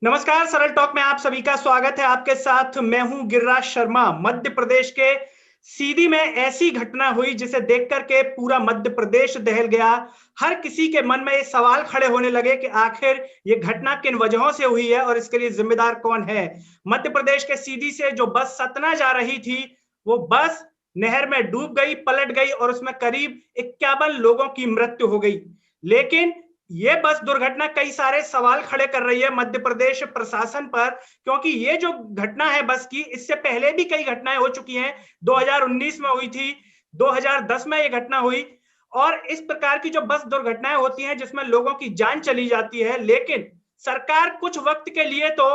नमस्कार, सरल टॉक में आप सभी का स्वागत है। आपके साथ मैं हूं गिरिराज शर्मा। मध्य प्रदेश के सीधी में ऐसी घटना हुई जिसे देख करके पूरा मध्य प्रदेश दहल गया। हर किसी के मन में ये सवाल खड़े होने लगे कि आखिर ये घटना किन वजहों से हुई है और इसके लिए जिम्मेदार कौन है। मध्य प्रदेश के सीधी से जो बस सतना जा रही थी, वो बस नहर में डूब गई, पलट गई और उसमें करीब 51 लोगों की मृत्यु हो गई। लेकिन ये बस दुर्घटना कई सारे सवाल खड़े कर रही है मध्य प्रदेश प्रशासन पर, क्योंकि ये जो घटना है बस की, इससे पहले भी कई घटनाएं हो चुकी हैं। 2019 में हुई थी, 2010 में ये घटना हुई। और इस प्रकार की जो बस दुर्घटनाएं होती हैं जिसमें लोगों की जान चली जाती है, लेकिन सरकार कुछ वक्त के लिए तो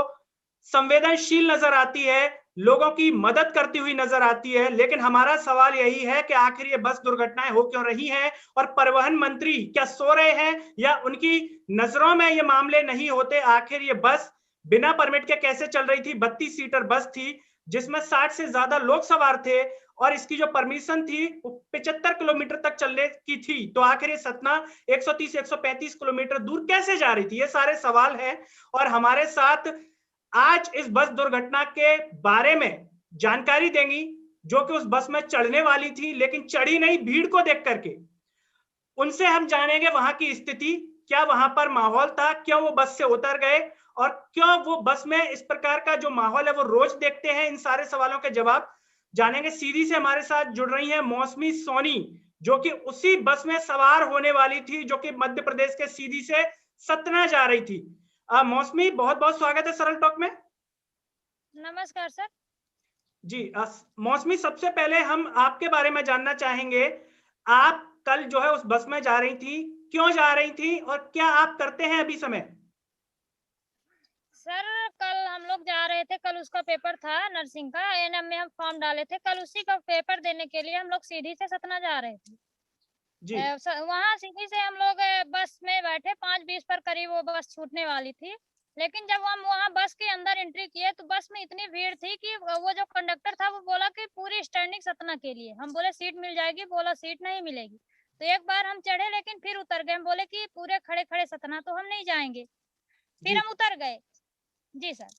संवेदनशील नजर आती है, लोगों की मदद करती हुई नजर आती है। लेकिन हमारा सवाल यही है कि आखिर ये बस दुर्घटनाएं हो क्यों रही हैं और परिवहन मंत्री क्या सो रहे हैं या उनकी नजरों में ये मामले नहीं होते। आखिर ये बस बिना परमिट के कैसे चल रही थी? 32 सीटर बस थी जिसमें 60 से ज्यादा लोग सवार थे और इसकी जो परमिशन थी वो 75 किलोमीटर तक चलने की थी। तो आखिर ये सतना 130-135 किलोमीटर दूर कैसे जा रही थी? ये सारे सवाल हैं। और हमारे साथ आज इस बस दुर्घटना के बारे में जानकारी देंगी जो कि उस बस में चढ़ने वाली थी लेकिन चढ़ी नहीं, भीड़ को देख करके। उनसे हम जानेंगे वहां की स्थिति, क्या वहां पर माहौल था, क्यों वो बस से उतर गए और क्यों वो बस में इस प्रकार का जो माहौल है वो रोज देखते हैं। इन सारे सवालों के जवाब जानेंगे। सीधी से हमारे साथ जुड़ रही हैं मौसमी सोनी, जो कि उसी बस में सवार होने वाली थी जो कि मध्य प्रदेश के सीधी से सतना जा रही थी। मौसमी, बहुत बहुत स्वागत है सरल टॉक में। नमस्कार सर। जी, मौसमी, सबसे पहले हम आपके बारे में जानना चाहेंगे। आप कल जो है उस बस में जा रही थी, क्यों जा रही थी और क्या आप करते हैं अभी समय? सर कल हम लोग जा रहे थे, कल उसका पेपर था नर्सिंग का, एएनएम में हम फॉर्म डाले थे। कल उसी का पेपर देने के लिए हम लोग सीधी से सतना जा रहे थे। जी वहाँ सीधी से हम लोग बस में बैठे, 5:20 पर करीब वो बस छूटने वाली थी। लेकिन जब हम वहाँ बस के अंदर एंट्री किए तो बस में इतनी भीड़ थी कि वो जो कंडक्टर था वो बोला कि पूरी स्टैंडिंग सतना के लिए। हम बोले सीट मिल जाएगी, बोला सीट नहीं मिलेगी। तो एक बार हम चढ़े लेकिन फिर उतर गए। हम बोले कि पूरे खड़े खड़े सतना तो हम नहीं जाएंगे, फिर जी। हम उतर गए। जी सर।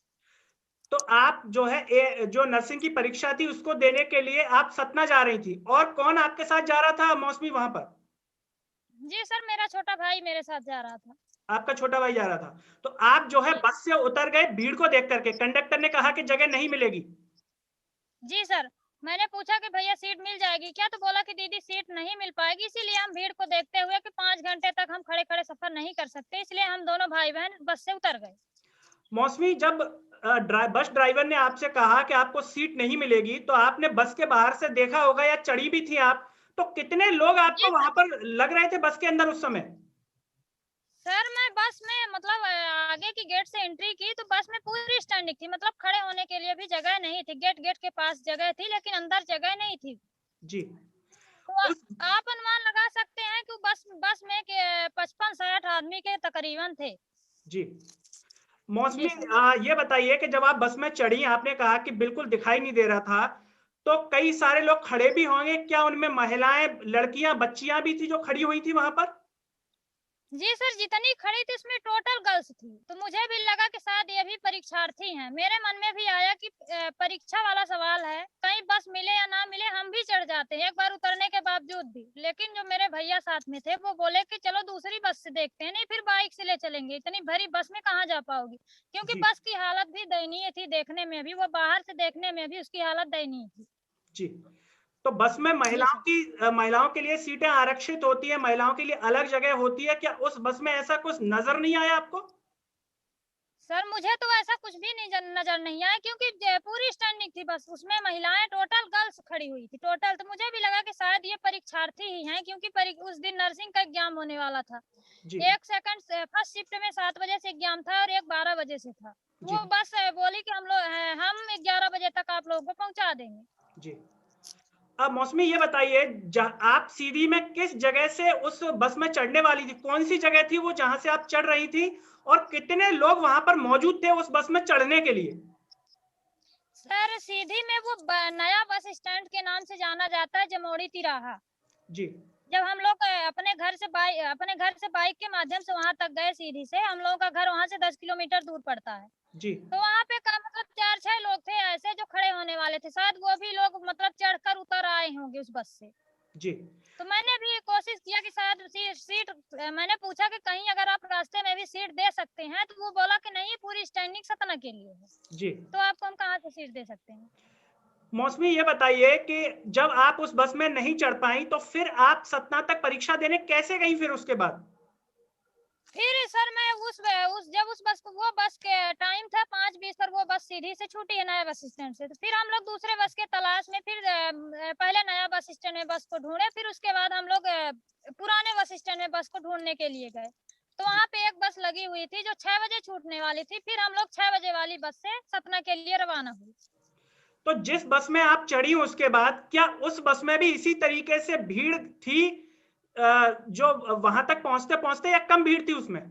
तो आप जो है जो नर्सिंग की परीक्षा थी उसको देने के लिए आप सतना जा रही थी, और कौन आपके साथ जा रहा था मौसमी वहां पर? जी सर, मेरा छोटा भाई मेरे साथ जा रहा था। आपका छोटा भाई जा रहा था। तो आप जो है जी बस से उतर गए भीड़ को देख करके, कंडक्टर ने कहा कि जगह नहीं मिलेगी। जी सर, मैंने पूछा कि भैया सीट मिल जाएगी क्या, तो बोला कि दीदी सीट नहीं मिल पाएगी, इसीलिए हम भीड़ को देखते हुए कि 5 घंटे तक हम खड़े खड़े सफर नहीं कर सकते, इसलिए हम दोनों भाई बहन बस से उतर गए। मौसमी, जब बस ड्राइवर ने आपसे कहा कि आपको सीट नहीं मिलेगी तो आपने बस के बाहर से देखा होगा या चढ़ी भी थी आप, तो कितने लोग जी आपको वहां सर। पर लग रहे थे बस के अंदर उस समय? सर मैं बस में मतलब आगे की गेट से एंट्री की तो बस में पूरी स्टैंडिंग थी, मतलब खड़े होने के लिए भी जगह नहीं थी। गेट गेट के पास जगह थी लेकिन अंदर जगह नहीं थी। जी। तो उस आप अनुमान लगा सकते हैं कि बस बस में 55-60 आदमी के तकरीबन थे। जी मौसमी, जी सर। ये बताइए कि जब आप बस में चढ़ी, आपने कहा कि बिल्कुल दिखाई नहीं दे रहा था, तो कई सारे लोग खड़े भी होंगे, क्या उनमें महिलाएं, लड़कियां, बच्चियां भी थी जो खड़ी हुई थी वहां पर? जी सर, जितनी खड़ी थी उसमें टोटल गर्ल्स थी, तो मुझे भी लगा कि शायद ये भी परीक्षार्थी हैं। मेरे मन में भी आया कि परीक्षा वाला सवाल है, कहीं बस मिले या ना मिले हम भी चढ़ जाते हैं एक बार उतरने के बावजूद भी। लेकिन जो मेरे भैया साथ में थे वो बोले कि चलो दूसरी बस से देखते हैं, नहीं फिर बाइक से ले चलेंगे, इतनी भरी बस में कहाँ जा पाओगी। क्योंकि जी बस की हालत भी दयनीय थी, देखने में भी, वो बाहर से देखने में भी उसकी हालत दयनीय थी। जी। तो बस में जी सर। महिलाओं के लिए सीटें आरक्षित होती है, महिलाओं के लिए अलग जगह होती है, क्या उस बस में ऐसा कुछ नजर नहीं आया आपको? सर मुझे तो ऐसा कुछ भी नहीं नजर नहीं आया, क्योंकि पूरी स्टैंडिंग थी बस, उसमें महिलाएं टोटल गर्ल्स खड़ी हुई थी टोटल। तो मुझे भी लगा कि शायद ये परीक्षार्थी ही हैं, क्योंकि उस दिन नर्सिंग का एग्जाम होने वाला था। जी एक सेकंड फर्स्ट शिफ्ट में 7 बजे से एग्जाम था और एक 12 बजे से था। जी वो बस बोली कि हम 11 बजे तक आप लोगों को पहुंचा देंगे। जी। अब मौसमी, ये बताइए, आप सीधी में किस जगह से उस बस में चढ़ने वाली थी? कौन सी जगह थी वो जहां से आप चढ़ रही थी, और कितने लोग वहां पर मौजूद थे उस बस में चढ़ने के लिए? सर सीधी में वो नया बस स्टैंड के नाम से जाना जाता है, जमोड़ी तिराहा। जी जब हम लोग अपने घर से बाइक के माध्यम से वहां तक गए सीधी से, हम लोगों का घर वहां से 10 किलोमीटर दूर पड़ता है। जी तो वहाँ पे मतलब 4-6 लोग थे ऐसे जो खड़े होने वाले थे, शायद वो भी लोग मतलब चढ़कर उतर आए होंगे उस बस से। जी तो मैंने भी कोशिश किया कि शायद सीट मैंने पूछा कि कहीं अगर आप रास्ते में भी सीट दे सकते हैं, तो वो बोला कि नहीं, पूरी स्टैंडिंग सतना के लिए है, जी। तो आपको हम कहाँ से सीट दे सकते हैं। मौसमी ये बताइए कि जब आप उस बस में नहीं चढ़ पाई तो फिर आप सतना तक परीक्षा देने कैसे गई फिर उसके बाद? फिर सर मैं वो बस के टाइम था 5:20 पर, वो बस सीधी से छूटी है नया बस स्टैंड से। तो फिर हम लोग दूसरे बस के तलाश में फिर पहले नया बस स्टैंड में बस को ढूंढे, फिर उसके बाद हम लोग पुराने बस स्टैंड में बस को ढूंढने के लिए गए। तो वहाँ पे एक बस लगी हुई थी जो 6 बजे छूटने वाली थी। फिर हम लोग 6 बजे वाली बस से सतना के लिए रवाना हुए। तो जिस बस में आप चढ़ी उसके बाद क्या उस बस में भी इसी तरीके से भीड़ थी जो वहां तक पहुंचते पहुंचते, या कम भीड़ थी उसमें?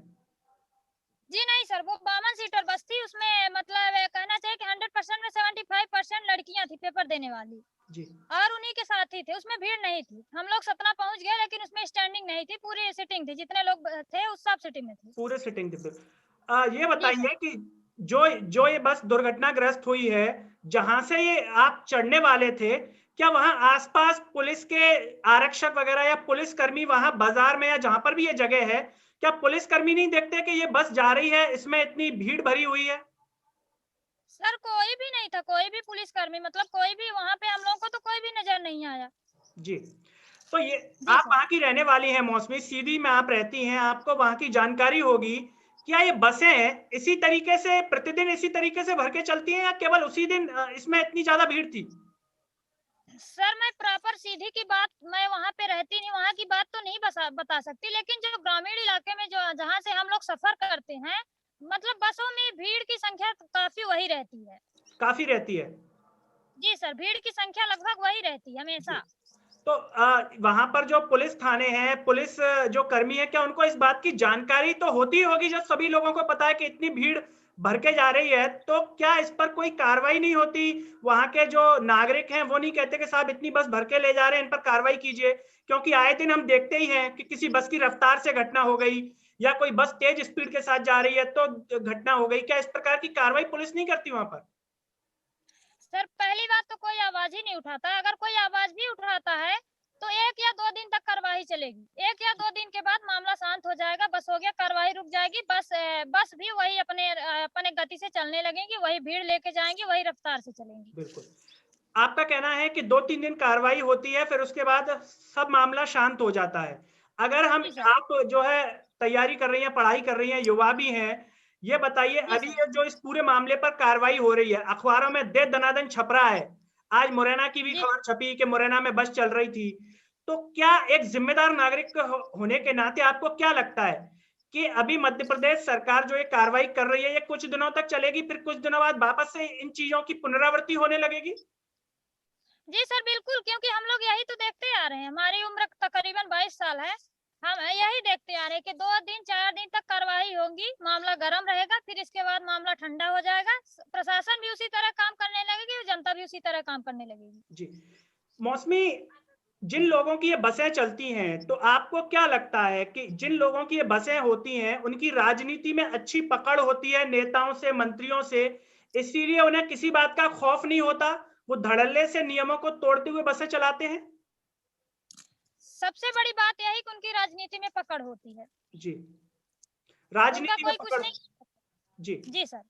जी नहीं सर, वो 52 सीटर बस थी। उसमें मतलब कहना चाहिए कि 100% में 75% लड़कियां थी पेपर देने वाली, जी और उन्हीं के साथ ही थे। उसमें भीड़ नहीं थी। हम लोग सतना पहुंच गए, लेकिन उसमें स्टैंडिंग नहीं थी, पूरी सिटिंग थी। जितने लोग थे उस सब सिटिंग में थे। पूरे सिटिंग थी फिर। ये जी सर। बताइए कि जो जो ये बस दुर्घटनाग्रस्त हुई है, जहां से ये आप चढ़ने वाले थे, क्या वहां आसपास पुलिस के आरक्षक वगैरह या पुलिसकर्मी वहां बाजार में या जहां पर भी ये जगह है, क्या पुलिसकर्मी नहीं देखते कि ये बस जा रही है, इसमें इतनी भीड़ भरी हुई है? सर कोई भी नहीं था, कोई भी पुलिसकर्मी, मतलब कोई भी वहाँ पे हम लोगों को तो कोई भी नजर नहीं आया। जी। तो ये जी आप सर। वहाँ की रहने वाली हैं मौसमी, सीधी में आप रहती हैं, आपको वहाँ की जानकारी होगी। क्या ये बसें इसी तरीके से प्रतिदिन इसी तरीके से भर के चलती हैं, या केवल उसी दिन इसमें इतनी ज्यादा भीड़ थी? सर मैं प्रॉपर सीधी की बात, मैं वहाँ पे रहती नहीं, वहाँ की बात तो नहीं बता सकती, लेकिन जो ग्रामीण इलाके में जो जहाँ से हम लोग सफर करते हैं, मतलब बसों में भीड़ की संख्या काफी वही रहती है। काफी रहती है। जी सर, भीड़ की संख्या लगभग वही रहती है जी। हमेशा। तो वहां पर जो पुलिस थाने हैं, पुलिस जो कर्मी है, क्या उनको इस बात की जानकारी तो होती होगी जब सभी लोगों को पता है कि इतनी भीड़ भर के जा रही है, तो क्या इस पर कोई कार्रवाई नहीं होती? वहां के जो नागरिक हैं वो नहीं कहते कि साहब इतनी बस भर के ले जा रहे हैं, इन पर कार्रवाई कीजिए? क्योंकि आए दिन हम देखते ही हैं कि किसी बस की रफ्तार से घटना हो गई, या कोई बस तेज स्पीड के साथ जा रही है तो घटना हो गई। क्या इस प्रकार की कार्रवाई पुलिस नहीं करती वहां पर? सर पहली बात तो कोई आवाज ही नहीं उठाता। अगर कोई आवाज भी उठाता है तो 1 या 2 दिन तक कार्रवाई चलेगी। 1 या 2 दिन के बाद मामला शांत हो जाएगा, बस हो गया, कार्रवाई रुक जाएगी। बस भी वही अपने अपने गति से चलने लगेंगी, वही भीड़ लेके जाएंगी, वही रफ्तार से चलेंगी। बिल्कुल। आपका कहना है कि 2-3 दिन कार्रवाई होती है, फिर उसके बाद सब मामला शांत हो जाता है। अगर हम जी सर। आप जो है तैयारी कर रही हैं, पढ़ाई कर रही हैं, युवा भी हैं, ये बताइए जी अभी सर। ये जो इस पूरे मामले पर कार्रवाई हो रही है, अखबारों में दे दनादन छप रहा है। आज मुरैना की भी जी खबर छपी कि मुरैना में बस चल रही थी। तो क्या एक जिम्मेदार नागरिक होने के नाते आपको क्या लगता है कि अभी मध्य प्रदेश सरकार जो ये कार्रवाई कर रही है, ये कुछ दिनों तक चलेगी, फिर कुछ दिनों बाद वापस से इन चीजों की पुनरावृत्ति होने लगेगी? जी सर, बिल्कुल, क्योंकि हम लोग यही तो देखते आ रहे हैं। हमारी उम्र तकरीबन 22 साल है। हम यही देखते आ रहे हैं कि 2 दिन 4 दिन तक कार्रवाई होगी, मामला गर्म रहेगा, फिर इसके बाद मामला ठंडा हो जाएगा। प्रशासन भी उसी तरह काम करने लगेगी और जनता भी उसी तरह काम करने लगेगी। जी। मौसमी, जिन लोगों की ये बसें चलती हैं, तो आपको क्या लगता है कि जिन लोगों की ये बसें होती हैं, उनकी राजनीति में अच्छी पकड़ होती है नेताओं से, मंत्रियों से, इसीलिए उन्हें किसी बात का खौफ नहीं होता, वो धड़ल्ले से नियमों को तोड़ते हुए बसें चलाते हैं? सबसे बड़ी बात यही कि उनकी राजनीति में पकड़ होती है। जी। उनका राजनीति में कोई कुछ पकड़। नहीं। जी। जी सर।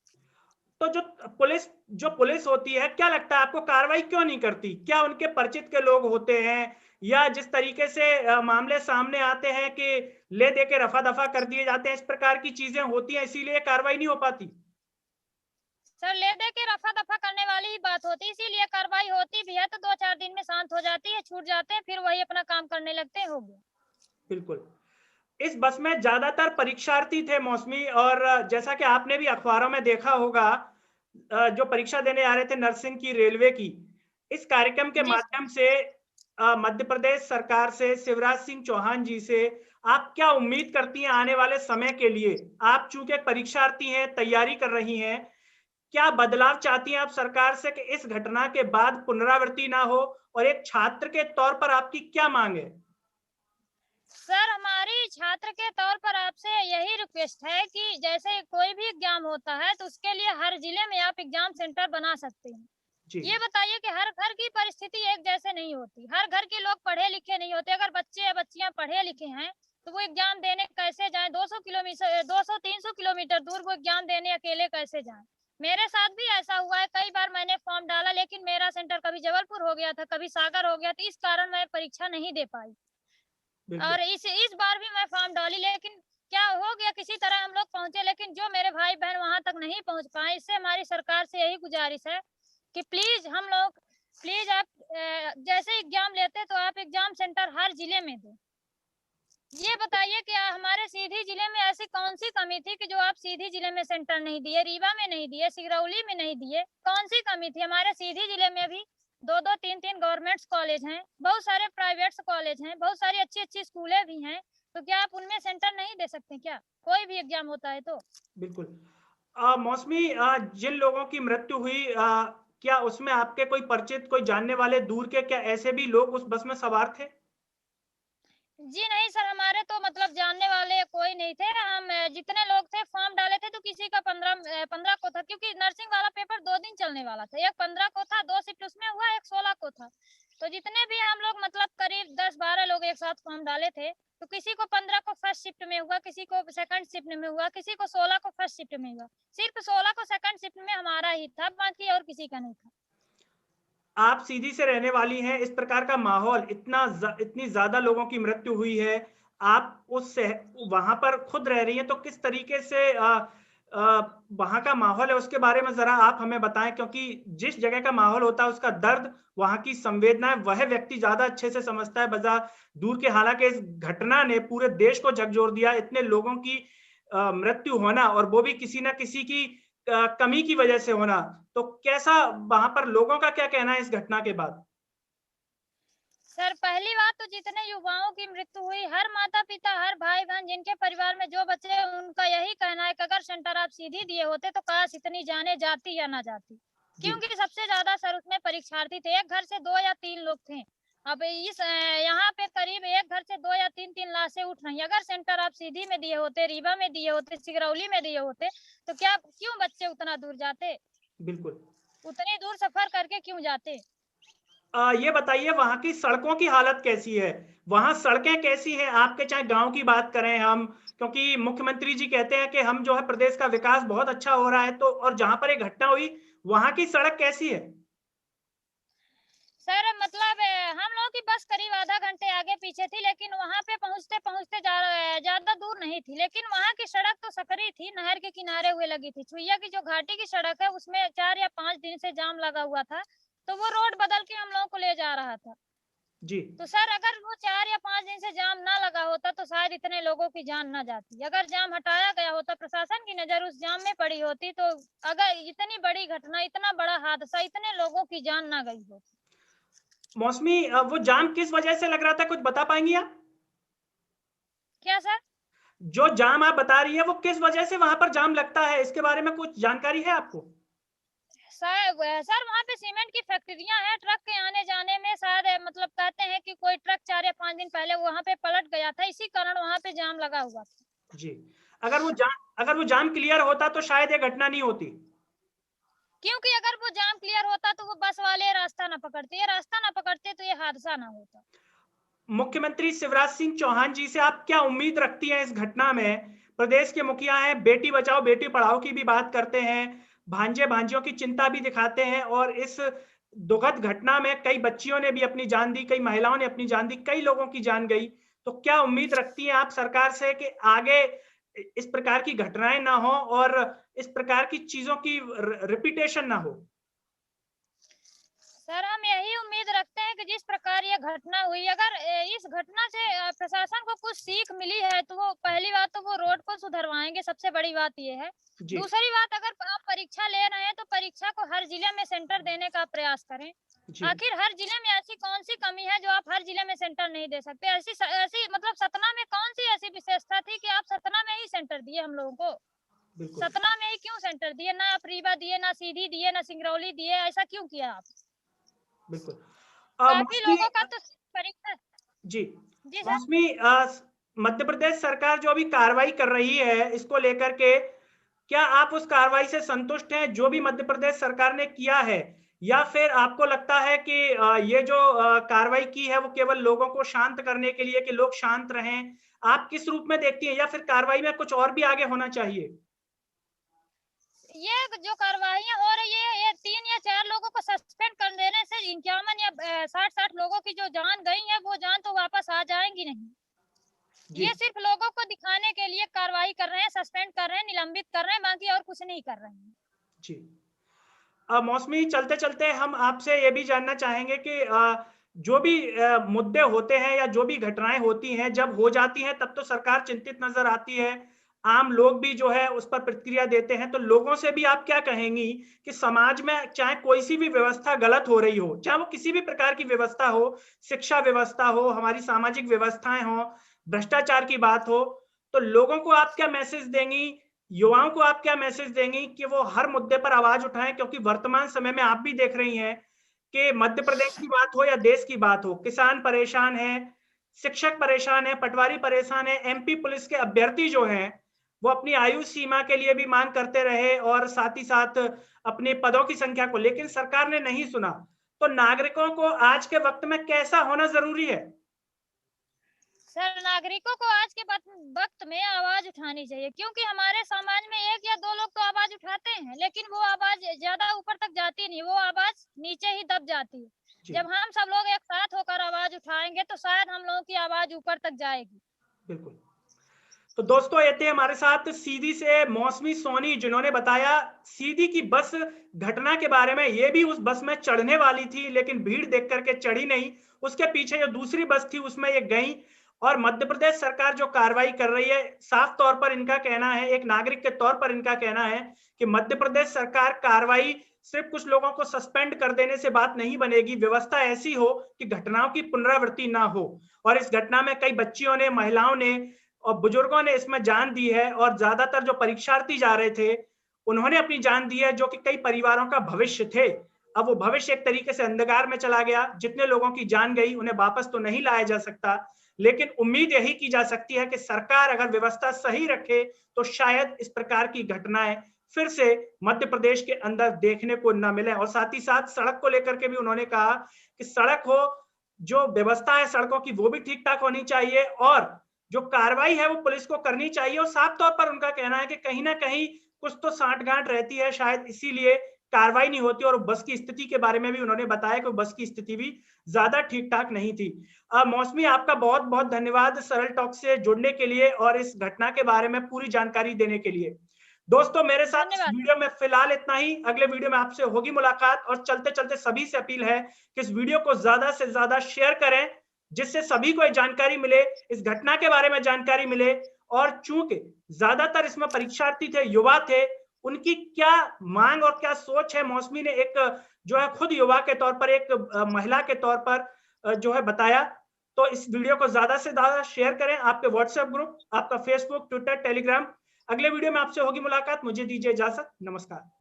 तो जो पुलिस होती है, क्या लगता है आपको कार्रवाई क्यों नहीं करती? क्या उनके परिचित के लोग होते हैं, या जिस तरीके से मामले सामने आते हैं कि ले दे के रफा दफा कर दिए जाते हैं, इस प्रकार की चीजें होती हैं इसीलिए कार्रवाई नहीं हो पाती? सर ले दे के रफा दफा करने वाली ही बात होती है, इसीलिए कार्रवाई होती भी है तो 2-4 दिन में शांत हो जाती है, छूट जाते हैं, फिर वही अपना काम करने लगते हैं, हो गया। बिल्कुल। इस बस में ज्यादातर परीक्षार्थी थे मौसमी, और जैसा कि आपने भी अखबारों में देखा होगा, जो परीक्षा देने आ रहे थे नर्सिंग की, रेलवे की, इस कार्यक्रम के जी सर। माध्यम से मध्य प्रदेश सरकार से, शिवराज सिंह चौहान जी से आप क्या उम्मीद करती हैं आने वाले समय के लिए? आप चूंकि परीक्षार्थी हैं, तैयारी कर रही हैं, क्या बदलाव चाहती हैं आप सरकार से कि इस घटना के बाद पुनरावृत्ति ना हो, और एक छात्र के तौर पर आपकी क्या मांग है? सर हमारी छात्र के तौर पर आपसे यही रिक्वेस्ट है कि जैसे कोई भी एग्जाम होता है तो उसके लिए हर जिले में आप एग्जाम सेंटर बना सकते हैं। जी ये बताइए कि हर घर की परिस्थिति एक जैसे नहीं होती, हर घर के लोग पढ़े लिखे नहीं होते। अगर बच्चे या बच्चियां पढ़े लिखे हैं तो वो एग्जाम देने कैसे जाएं? 200 किलोमीटर 200-300 किलोमीटर दूर वो एग्जाम देने अकेले कैसे जाएं? मेरे साथ भी ऐसा हुआ है, कई बार मैंने फॉर्म डाला लेकिन मेरा सेंटर कभी जबलपुर हो गया था, कभी सागर हो गया, तो इस कारण मैं परीक्षा नहीं दे पाई। बिल्कुल। और इस बार भी मैं फॉर्म डाली लेकिन क्या हो गया, किसी तरह हम लोग पहुंचे, लेकिन जो मेरे भाई बहन वहां तक नहीं पहुंच पाए। इससे हमारी सरकार से यही गुजारिश है कि प्लीज आप जैसे एग्जाम लेते तो आप एग्जाम सेंटर हर जिले में दें। ये बताइए कि हमारे सीधी जिले में ऐसी कौन सी कमी थी कि जो आप सीधी जिले में सेंटर नहीं दिए, रीवा में नहीं दिए, सिगरौली में नहीं दिए? कौन सी कमी थी? हमारे सीधी जिले में भी 2-2 3-3 गवर्नमेंट कॉलेज हैं, बहुत सारे प्राइवेट कॉलेज हैं, बहुत सारी अच्छी अच्छी स्कूलें भी हैं। तो क्या आप उनमें सेंटर नहीं दे सकते क्या, कोई भी एग्जाम होता है तो? बिल्कुल। मौसमी, जिन लोगों की मृत्यु हुई, क्या उसमें आपके कोई परिचित, कोई जानने वाले दूर के, क्या ऐसे भी लोग उस बस में सवार थे? जी नहीं सर, हमारे तो मतलब जानने वाले कोई नहीं थे। हम जितने लोग थे फॉर्म डाले थे तो किसी का 15 को था, क्योंकि नर्सिंग वाला पेपर 2 दिन चलने वाला था। एक 15 को था, 2 शिफ्ट उसमें हुआ, एक 16 को था। तो जितने भी हम लोग मतलब करीब 10-12 लोग एक साथ फॉर्म डाले थे, तो किसी को 15 को फर्स्ट शिफ्ट में हुआ, किसी को सेकंड शिफ्ट में हुआ, किसी को 16 को फर्स्ट शिफ्ट में हुआ। सिर्फ 16 को सेकंड शिफ्ट में हमारा ही था, बाकी और किसी का नहीं था। आप सीधी से रहने वाली हैं, इस प्रकार का माहौल, इतनी ज़्यादा लोगों की मृत्यु हुई है, आप वहाँ पर खुद रह रही हैं, तो किस तरीके से वहाँ का माहौल है, उसके बारे में ज़रा आप हमें बताएँ, क्योंकि जिस जगह का माहौल होता है, उसका दर्द, वहाँ की संवेदनाएँ, वह व्यक्ति ज़्यादा अच्छे से समझता है, दूर के। हालाँकि इस घटना ने पूरे देश को झकझोर दिया, इतने लोगों की मृत्यु होना, और वो भी किसी न किसी की कमी की वजह से होना। तो कैसा वहाँ पर लोगों का क्या कहना है इस घटना के बाद? सर पहली बात तो जितने युवाओं की मृत्यु हुई, हर माता पिता, हर भाई बहन जिनके परिवार में जो बच्चे हैं, उनका यही कहना है कि अगर सेंटर आप सीधी दिए होते तो काश इतनी जाने जाती या ना जाती। जी, क्योंकि सबसे ज्यादा सर उसमें परीक्षार्थी थे, एक घर से 2 या 3 लोग थे। अब यहाँ पे करीब एक घर से 2 या 3 लाशें उठ रही हैं। अगर सेंटर आप सीधी में दिए होते, रीवा में दिए होते, सिगरौली में दिए होते, तो क्या क्यों बच्चे उतना दूर जाते? बिल्कुल। उतनी दूर सफर करके क्यों जाते? ये बताइए, वहाँ की सड़कों की हालत कैसी है? वहाँ सड़कें कैसी हैं? आपके चाहे गाँव की बात करें हम, क्योंकि मुख्यमंत्री जी कहते हैं कि हम जो है प्रदेश का विकास बहुत अच्छा हो रहा है, तो और जहाँ पर ये घटना हुई, वहाँ की सड़क कैसी है? सर मतलब हम लोगों की बस करीब आधा घंटे आगे पीछे थी, लेकिन वहां पे पहुंचते पहुंचते ज्यादा दूर नहीं थी। लेकिन वहां की सड़क तो सकरी थी, नहर के किनारे हुए लगी थी। छुइया की जो घाटी की सड़क है उसमें 4 या 5 दिन से जाम लगा हुआ था, तो वो रोड बदल के हम लोगों को ले जा रहा था। जी, तो सर अगर वो 4 या 5 दिन से जाम ना लगा होता तो शायद इतने लोगों की जान ना जाती। अगर जाम हटाया गया होता, प्रशासन की नजर उस जाम में पड़ी होती, तो अगर इतनी बड़ी घटना, इतना बड़ा हादसा, इतने लोगों की जान ना गई होती। मौसमी, वो जाम किस वजह से लग रहा था, कुछ बता पाएँगी आप? क्या सर? जो जाम आप बता रही हैं, वो किस वजह से वहाँ पर जाम लगता है? इसके बारे में कुछ जानकारी है आपको? सर वहाँ पे सीमेंट की फैक्ट्रियां हैं, ट्रक के आने जाने में शायद मतलब कहते हैं कि कोई ट्रक 4 या 5 दिन पहले वहाँ पे पलट गया था, इसी कारण वहाँ पे जाम लगा हुआ था। जी। अगर वो जाम क्लियर होता, तो शायद ये घटना नहीं होती। क्योंकि अगर वो जाम क्लियर होता तो वो बस वाले रास्ता ना पकड़ते, ये रास्ता ना पकड़ते तो ये हादसा ना होता। मुख्यमंत्री शिवराज सिंह चौहान जी से आप क्या उम्मीद रखती हैं इस घटना में? प्रदेश के मुखिया हैं, बेटी बचाओ बेटी पढ़ाओ की भी बात करते हैं, भांजे भांजियों की चिंता भी दिखाते हैं, और इस दुखद घटना में कई बच्चियों ने भी अपनी जान दी, कई महिलाओं ने अपनी जान दी, कई लोगों की जान गई। तो क्या उम्मीद रखती हैं आप सरकार से कि आगे इस प्रकार की घटनाएं ना हो, और इस प्रकार की चीजों की रिपीटेशन ना हो? सर हम यही उम्मीद रखते हैं कि जिस प्रकार ये घटना हुई, अगर इस घटना से प्रशासन को कुछ सीख मिली है तो वो पहली बात तो वो रोड को सुधरवाएंगे, सबसे बड़ी बात ये है। जी, दूसरी बात, अगर आप परीक्षा ले रहे हैं तो परीक्षा को हर जिले में सेंटर देने का प्रयास करें। जी, आखिर हर जिले में ऐसी कौन सी कमी है जो आप हर जिले में सेंटर नहीं दे सकते? ऐसी मतलब सतना में कौन सी ऐसी विशेषता थी कि आप सतना में ही सेंटर दिए हम लोगों को? बिल्कुल, सतना में ही क्यों सेंटर दिए? ना आप रीवा दिए, ना सीधी दिए, ना सिंगरौली दिए, ऐसा क्यों किया आप? बिल्कुल। बाकी मौसमी, लोगों का तो परीक्षा। जी, जी सर। मौसमी, मध्य प्रदेश सरकार जो अभी कार्रवाई कर रही है इसको लेकर के, क्या आप उस कार्रवाई से संतुष्ट हैं जो भी मध्य प्रदेश सरकार ने किया है, या फिर आपको लगता है कि ये जो कार्रवाई की है वो केवल लोगों को शांत करने के लिए कि लोग शांत रहें? आप किस रूप में देखती हैं, या फिर कार्रवाई में कुछ और भी आगे होना चाहिए? ये जो कार्रवाइयाँ हो रही है, ये 3 या 4 लोगों को सस्पेंड कर देने से 51 या 60-60 लोगों की जो जान गई है, वो जान तो वापस आ जाएंगी नहीं। जी ये सिर्फ लोगों को दिखाने के लिए कार्रवाई कर रहे हैं, सस्पेंड कर रहे हैं, निलंबित कर रहे हैं, बाकी और कुछ नहीं कर रहे हैं। जी। मौसमी, चलते चलते हम आपसे ये भी जानना चाहेंगे कि जो भी मुद्दे होते हैं या जो भी घटनाएं होती हैं, जब हो जाती हैं तब तो सरकार चिंतित नजर आती है, आम लोग भी जो है उस पर प्रतिक्रिया देते हैं, तो लोगों से भी आप क्या कहेंगी कि समाज में चाहे कोई सी भी व्यवस्था गलत हो रही हो, चाहे वो किसी भी प्रकार की व्यवस्था हो, शिक्षा व्यवस्था हो, हमारी सामाजिक व्यवस्थाएं हो, भ्रष्टाचार की बात हो, तो लोगों को आप क्या मैसेज देंगी, युवाओं को आप क्या मैसेज देंगी कि वो हर मुद्दे पर आवाज उठाएं? क्योंकि वर्तमान समय में आप भी देख रही हैं कि मध्य प्रदेश की बात हो या देश की बात हो, किसान परेशान है, शिक्षक परेशान है, पटवारी परेशान है, एमपी पुलिस के अभ्यर्थी जो हैं वो अपनी आयु सीमा के लिए भी मांग करते रहे और साथ ही साथ अपने पदों की संख्या को, लेकिन सरकार ने नहीं सुना। तो नागरिकों को आज के वक्त में कैसा होना जरूरी है? सर, नागरिकों को आज के वक्त में आवाज उठानी चाहिए, क्योंकि हमारे समाज में 1 या 2 लोग तो आवाज उठाते हैं, लेकिन वो आवाज ज्यादा ऊपर तक जाती नहीं, वो आवाज नीचे ही दब जाती है। जी जब हम सब लोग एक साथ होकर आवाज उठाएंगे तो शायद हम लोगों की आवाज ऊपर तक जाएगी। बिल्कुल। तो दोस्तों, ये थे हमारे साथ सीधी से मौसमी सोनी, जिन्होंने बताया सीधी की बस घटना के बारे में। ये भी उस बस में चढ़ने वाली थी लेकिन भीड़ देख करके चढ़ी नहीं, उसके पीछे जो दूसरी बस थी उसमें ये गई। और मध्य प्रदेश सरकार जो कार्रवाई कर रही है, साफ तौर पर इनका कहना है, एक नागरिक के तौर पर इनका कहना है कि मध्य प्रदेश सरकार कार्रवाई सिर्फ कुछ लोगों को सस्पेंड कर देने से बात नहीं बनेगी, व्यवस्था ऐसी हो कि घटनाओं की पुनरावृत्ति ना हो। और इस घटना में कई बच्चियों ने, महिलाओं ने और बुजुर्गों ने इसमें जान दी है, और ज्यादातर जो परीक्षार्थी जा रहे थे उन्होंने अपनी जान दी है, जो कि कई परिवारों का भविष्य थे। अब वो भविष्य एक तरीके से अंधकार में चला गया। जितने लोगों की जान गई उन्हें वापस तो नहीं लाया जा सकता, लेकिन उम्मीद यही की जा सकती है कि सरकार अगर व्यवस्था सही रखे तो शायद इस प्रकार की घटनाएं फिर से मध्य प्रदेश के अंदर देखने को न मिले। और साथ ही साथ सड़क को लेकर के भी उन्होंने कहा कि सड़क हो, जो व्यवस्था है सड़कों की वो भी ठीक ठाक होनी चाहिए, और जो कार्रवाई है वो पुलिस को करनी चाहिए। और साफ तौर पर उनका कहना है कि कहीं ना कहीं कुछ तो साठगांठ रहती है, शायद इसीलिए कार्रवाई नहीं होती। और बस की स्थिति के बारे में भी उन्होंने बताया कि बस की स्थिति भी ज्यादा ठीक ठाक नहीं थी। मौसमी, आपका बहुत बहुत धन्यवाद सरल टॉक से जुड़ने के लिए और इस घटना के बारे में पूरी जानकारी देने के लिए। दोस्तों, मेरे साथ इस धन्यवाद। वीडियो में फिलहाल इतना ही। अगले वीडियो में आपसे होगी मुलाकात। और चलते चलते सभी से अपील है कि इस वीडियो को ज्यादा से ज्यादा शेयर करें, जिससे सभी को जानकारी मिले, इस घटना के बारे में जानकारी मिले। और चूंकि ज्यादातर इसमें परीक्षार्थी थे, युवा थे, उनकी क्या मांग और क्या सोच है, मौसमी ने एक जो है खुद युवा के तौर पर, एक महिला के तौर पर जो है बताया। तो इस वीडियो को ज्यादा से ज्यादा शेयर करें, आपके व्हाट्सएप ग्रुप, आपका फेसबुक, ट्विटर, टेलीग्राम। अगले वीडियो में आपसे होगी मुलाकात। मुझे दीजिए इजाजत। नमस्कार।